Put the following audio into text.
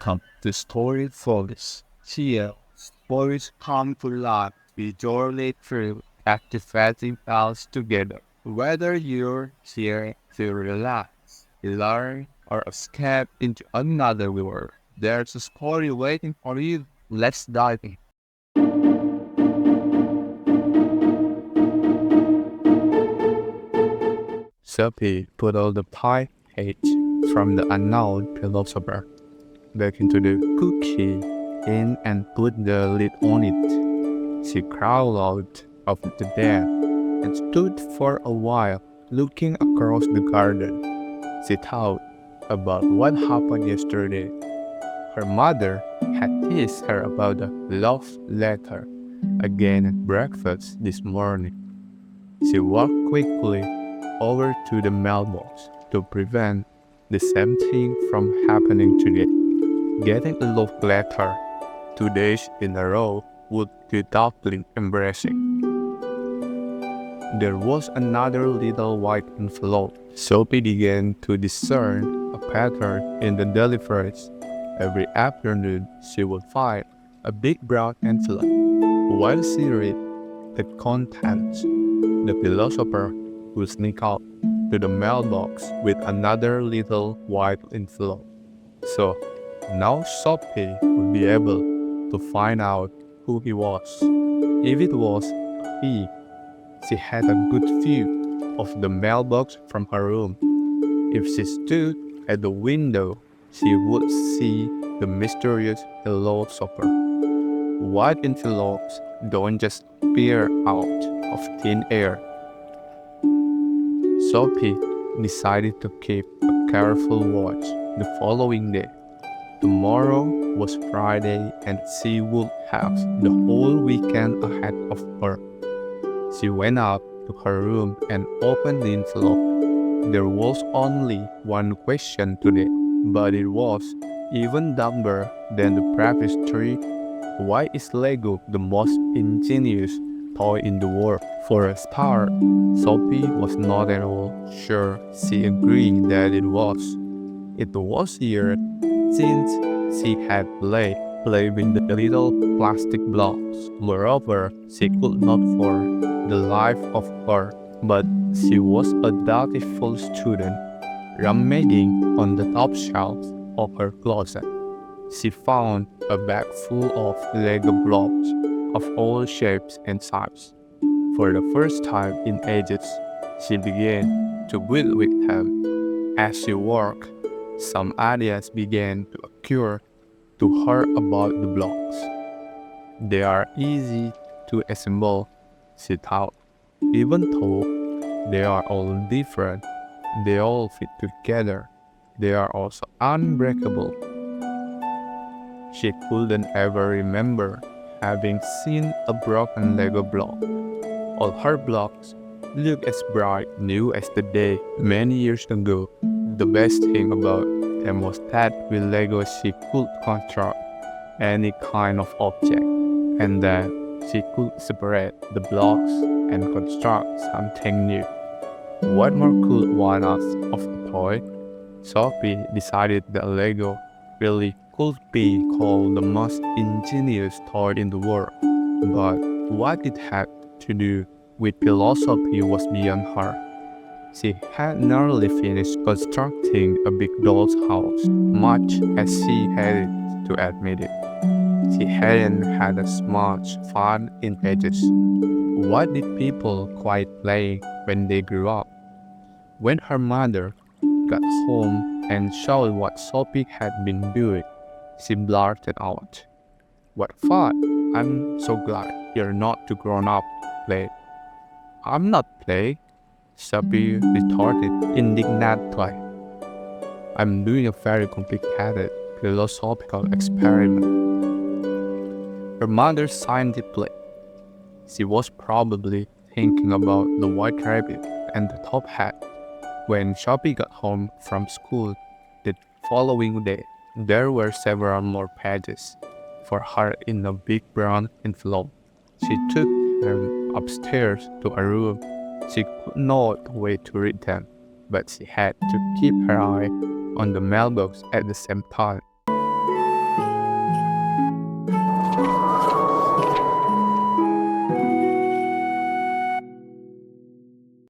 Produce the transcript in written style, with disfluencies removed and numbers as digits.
Welcome to Story Focus. Here, stories come to life. We journey through captivating tales together. Whether you're here to relax, learn, or escape into another world, there's a story waiting for you. Let's dive in. Sophie put all the pie page from the unknown philosopher back into the cookie in and put the lid on it. She crawled out of the den and stood for a while looking across the garden. She thought about what happened yesterday. Her mother had teased her about the love letter again at breakfast this morning. She walked quickly over to the mailbox to prevent the same thing from happening today. Getting a love letter 2 days in a row would be doubly embarrassing. There was another little white envelope. Sophie began to discern a pattern in the deliveries. Every afternoon, she would find a big brown envelope. While she read the contents, the philosopher would sneak out to the mailbox with another little white envelope. So now Sophie would be able to find out who he was. If it was he, she had a good view of the mailbox from her room. If she stood at the window, she would see the mysterious philosopher. White envelopes don't just appear out of thin air. Sophie decided to keep a careful watch the following day. Tomorrow was Friday and she would have the whole weekend ahead of her. She went up to her room and opened the envelope. There was only one question today, but it was even dumber than the previous three. Why is Lego the most ingenious toy in the world? For a start, Sophie was not at all sure she agreed that it was. It was years since she had played with the little plastic blocks. Moreover, she could not for the life of her, but she was a dutiful student, rummaging on the top shelves of her closet. She found a bag full of Lego blocks of all shapes and sizes. For the first time in ages, she began to build with them. As she worked, some ideas began to occur to her about the blocks. They are easy to assemble, she thought. Even though they are all different, they all fit together. They are also unbreakable. She couldn't ever remember having seen a broken Lego block. All her blocks looked as bright new as the day many years ago. The best thing about them was that with Lego she could construct any kind of object, and that she could separate the blocks and construct something new. What more could one ask of a toy? Sophie decided that Lego really could be called the most ingenious toy in the world, but what it had to do with philosophy was beyond her. She had nearly finished constructing a big doll's house, much as she hated to admit it. She hadn't had as much fun in ages. What did people quite play when they grew up? When her mother got home and saw what Sophie had been doing, she blurted out, "What fun! I'm so glad you're not too grown up to play." "I'm not playing," Sophie retorted indignantly. "I'm doing a very complicated philosophical experiment." Her mother sighed deeply. She was probably thinking about the white rabbit and the top hat. When Sophie got home from school the following day, there were several more pages for her in a big brown envelope. She took them upstairs to her room. She could not wait to read them, but she had to keep her eye on the mailbox at the same time.